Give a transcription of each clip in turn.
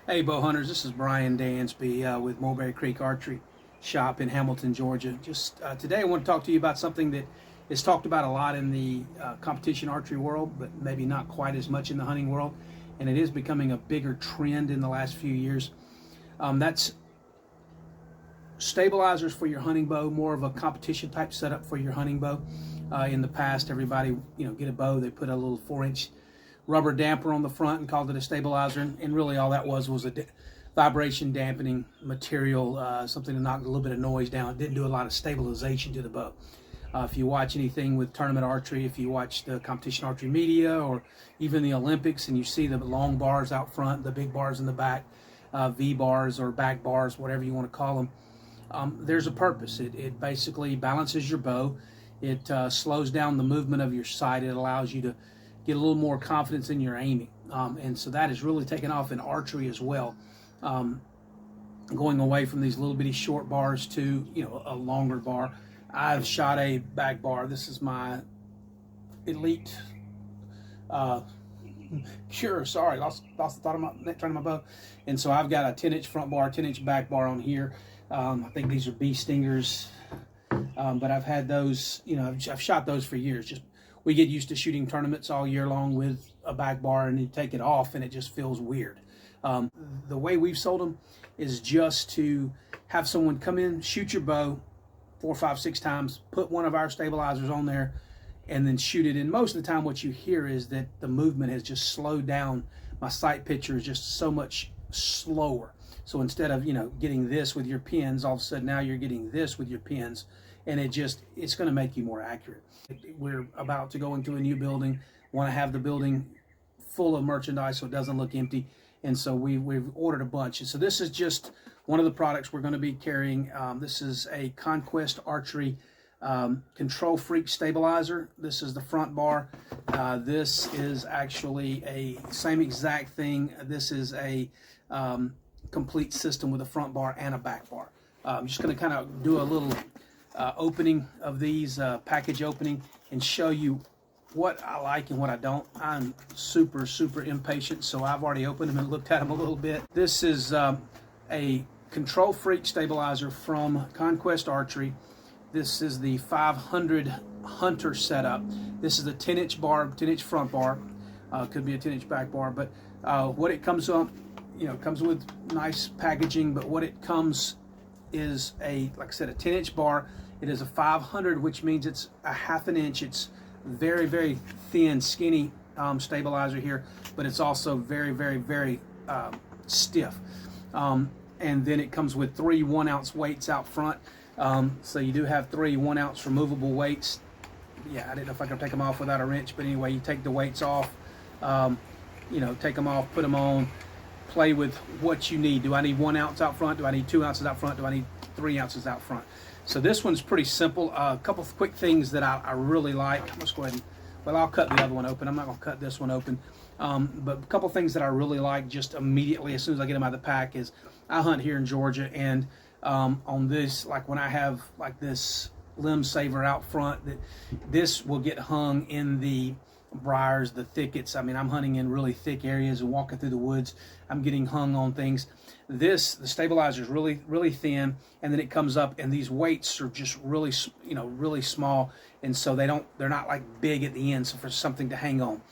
Hey bow hunters, this is Brian Dansby with Mulberry Creek Archery Shop in Hamilton, Georgia. Today I want to talk to you about something that is talked about a lot in the competition archery world, but maybe not quite as much in the hunting world, and it is becoming a bigger trend in the last few years. That's stabilizers for your hunting bow, more of a competition type setup for your hunting bow. In the past, everybody get a bow, they put a little 4-inch rubber damper on the front and called it a stabilizer, and really all that was a vibration dampening material, something to knock a little bit of noise down. It didn't do a lot of stabilization to the bow. If you watch anything with tournament archery, if you watch the competition archery media or even the Olympics, and you see the long bars out front, the big bars in the back, V bars or back bars, whatever you want to call them, there's a purpose. It basically balances your bow. It slows down the movement of your sight. It allows you to get a little more confidence in your aiming, and so that has really taken off in archery as well, going away from these little bitty short bars to a longer bar. I've shot a back bar. This is my elite Sure, sorry, lost the thought of my bow. And so I've got a 10-inch front bar, 10-inch back bar on here. I think these are bee stingers, but I've had those, I've shot those for years. We get used to shooting tournaments all year long with a back bar, and you take it off and it just feels weird. The way we've sold them is just to have someone come in, shoot your bow 4, 5, 6 times, put one of our stabilizers on there, and then shoot it. And most of the time what you hear is that the movement has just slowed down. My sight picture is just so much slower. So instead of getting this with your pins, all of a sudden now you're getting this with your pins, and it's going to make you more accurate. We're about to go into a new building, want to have the building full of merchandise so it doesn't look empty, and so we've ordered a bunch. And so this is just one of the products we're going to be carrying. This is a Conquest Archery Control Freak Stabilizer. This is the front bar. This is actually a same exact thing. This is a complete system with a front bar and a back bar. I'm just going to kind of do a little opening of these, package opening, and show you what I like and what I don't. I'm super impatient, so I've already opened them and looked at them a little bit. This is a Control Freak Stabilizer from Conquest Archery. This is the 500 Hunter setup. This is a 10-inch bar, 10-inch front bar. Could be a 10-inch back bar, but what it comes up, it comes with nice packaging, but what it comes is like I said, a 10-inch bar. It is a 500, which means it's a 1/2 inch. It's very thin, skinny stabilizer here, but it's also very stiff. And then it comes with 3 1-ounce weights out front. So you do have 3 1-ounce removable weights. Yeah, I didn't know if I could take them off without a wrench, but anyway, you take the weights off, take them off, put them on, play with what you need. Do I need 1 ounce out front? Do I need 2 ounces out front? Do I need 3 ounces out front? So this one's pretty simple. A couple of quick things that I really like. Let's go ahead and, I'll cut the other one open. I'm not gonna cut this one open. But a couple things that I really like just immediately as soon as I get them out of the pack is I hunt here in Georgia, and on this, like when I have like this limb saver out front, this will get hung in the briars, the thickets. I mean, I'm hunting in really thick areas and walking through the woods. I'm getting hung on things. The stabilizer is really thin, and then it comes up, and these weights are just really small, and so they're not like big at the end, so for something to hang on.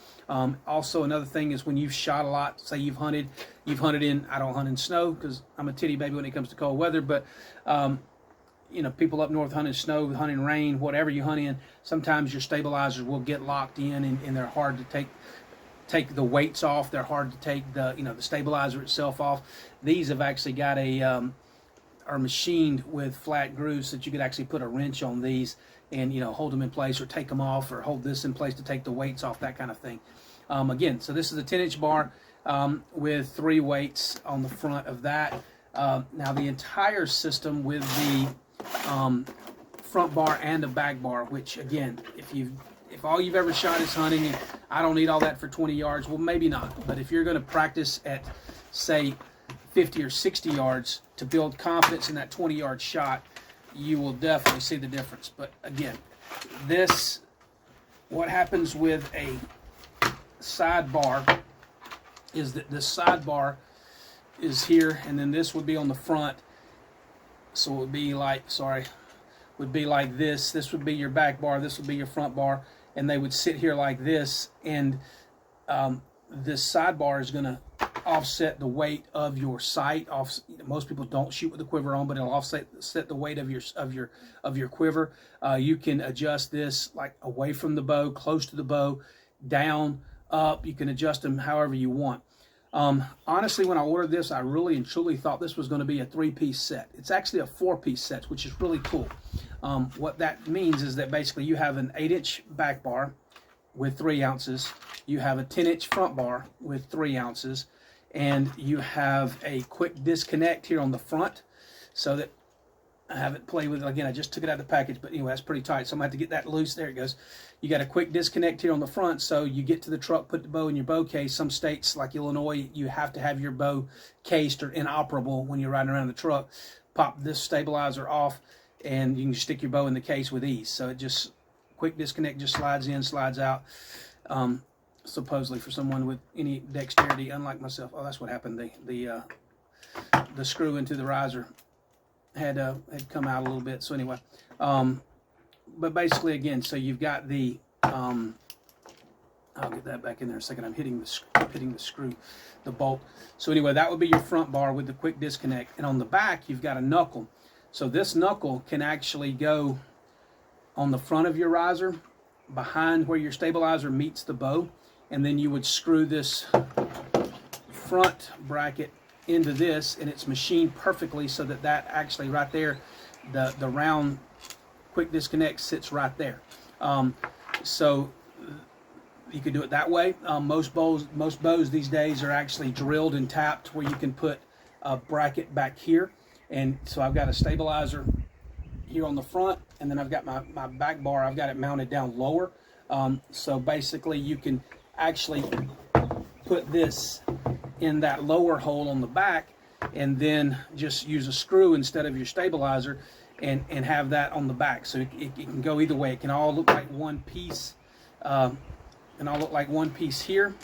Also, another thing is when you've shot a lot, say you've hunted in, I don't hunt in snow because I'm a titty baby when it comes to cold weather, but people up north hunting snow, hunting rain, whatever you hunt in, sometimes your stabilizers will get locked in, and they're hard to take the weights off. They're hard to take the stabilizer itself off. These have actually got are machined with flat grooves so that you could actually put a wrench on these and hold them in place, or take them off, or hold this in place to take the weights off, that kind of thing. Again, so this is a 10-inch bar with 3 weights on the front of that. Now the entire system with the front bar and the back bar, which again, if all you've ever shot is hunting, and I don't need all that for 20 yards, well, maybe not. But if you're going to practice at, say, 50 or 60 yards to build confidence in that 20-yard shot, you will definitely see the difference. But again, what happens with a sidebar is that the sidebar is here, and then this would be on the front. So it would be like, would be like this. This would be your back bar. This would be your front bar, and they would sit here like this. And this sidebar is going to offset the weight of your sight. Most people don't shoot with the quiver on, but it'll offset the weight of your quiver. You can adjust this like away from the bow, close to the bow, down, up. You can adjust them however you want. Honestly, when I ordered this, I really and truly thought this was going to be a 3-piece set. It's actually a 4-piece set, which is really cool. What that means is that basically you have an 8-inch back bar with 3 ounces. You have a 10-inch front bar with 3 ounces. And you have a quick disconnect here on the front so that I haven't played with it. Again, I just took it out of the package, but anyway, that's pretty tight. So I'm going to have to get that loose. There it goes. You got a quick disconnect here on the front, so you get to the truck, put the bow in your bow case. Some states, like Illinois, you have to have your bow cased or inoperable when you're riding around the truck. Pop this stabilizer off, and you can just stick your bow in the case with ease. So it just, quick disconnect, just slides in, slides out. Supposedly for someone with any dexterity, unlike myself. Oh, that's what happened. The screw into the riser had come out a little bit. So anyway, but basically again, so you've got the I'll get that back in there in a second. I'm hitting the screw, the bolt. So anyway, that would be your front bar with the quick disconnect, and on the back you've got a knuckle. So this knuckle can actually go on the front of your riser, behind where your stabilizer meets the bow, and then you would screw this front bracket into this, and it's machined perfectly so that actually right there, the round quick disconnect sits right there. So you could do it that way. Most bows these days are actually drilled and tapped where you can put a bracket back here. And so I've got a stabilizer here on the front, and then I've got my back bar, I've got it mounted down lower. So basically you can actually put this in that lower hole on the back, and then just use a screw instead of your stabilizer, and have that on the back. So it can go either way. It can all look like one piece, here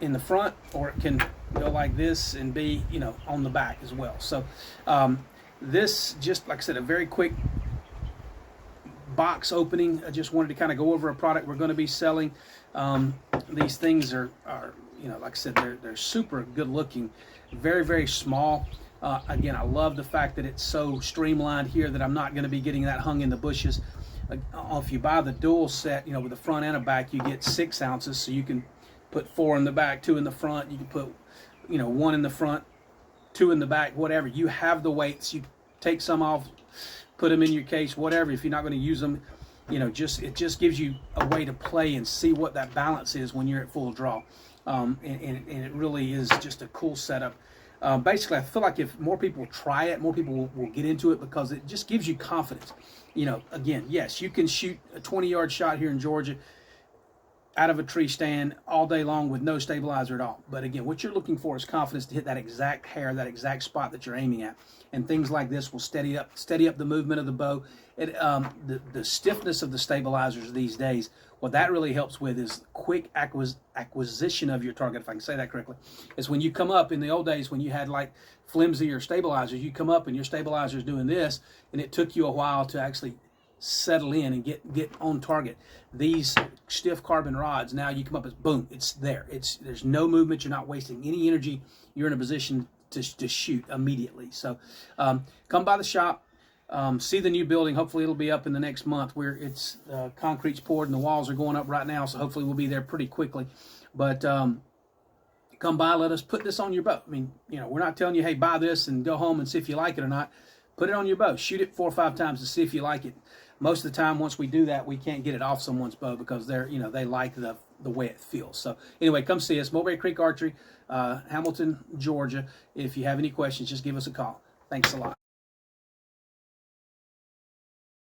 in the front, or it can go like this and be, on the back as well. So this, just like I said, a very quick box opening. I just wanted to kind of go over a product we're going to be selling. These things are like I said, they're super good looking, very, very small. Again, I love the fact that it's so streamlined here that I'm not going to be getting that hung in the bushes. If you buy the dual set, with the front and a back, you get 6 ounces, so you can put 4 in the back, 2 in the front. You can put, 1 in the front, 2 in the back, whatever. You have the weights. You take some off, put them in your case, whatever. If you're not going to use them, it just gives you a way to play and see what that balance is when you're at full draw. And it really is just a cool setup. Basically, I feel like if more people try it, more people will get into it, because it just gives you confidence. Again, yes, you can shoot a 20-yard shot here in Georgia out of a tree stand all day long with no stabilizer at all. But again, what you're looking for is confidence to hit that exact hair, that exact spot that you're aiming at. And things like this will steady up the movement of the bow. The stiffness of the stabilizers these days, what that really helps with is quick acquisition of your target, if I can say that correctly. Is when you come up, in the old days when you had like flimsier stabilizers, you come up and your stabilizer's doing this, and it took you a while to actually settle in and get on target. These stiff carbon rods, now you come up as boom, it's there. There's no movement. You're not wasting any energy. You're in a position to shoot immediately. So come by the shop, see the new building. Hopefully it'll be up in the next month, where it's concrete's poured and the walls are going up right now. So hopefully we'll be there pretty quickly. But come by, let us put this on your bow. I mean, we're not telling you, hey, buy this and go home and see if you like it or not. Put it on your bow. Shoot it 4 or 5 times to see if you like it. Most of the time, once we do that, we can't get it off someone's bow because they like the way it feels. So anyway, come see us, Mulberry Creek Archery, Hamilton, Georgia. If you have any questions, just give us a call. Thanks a lot.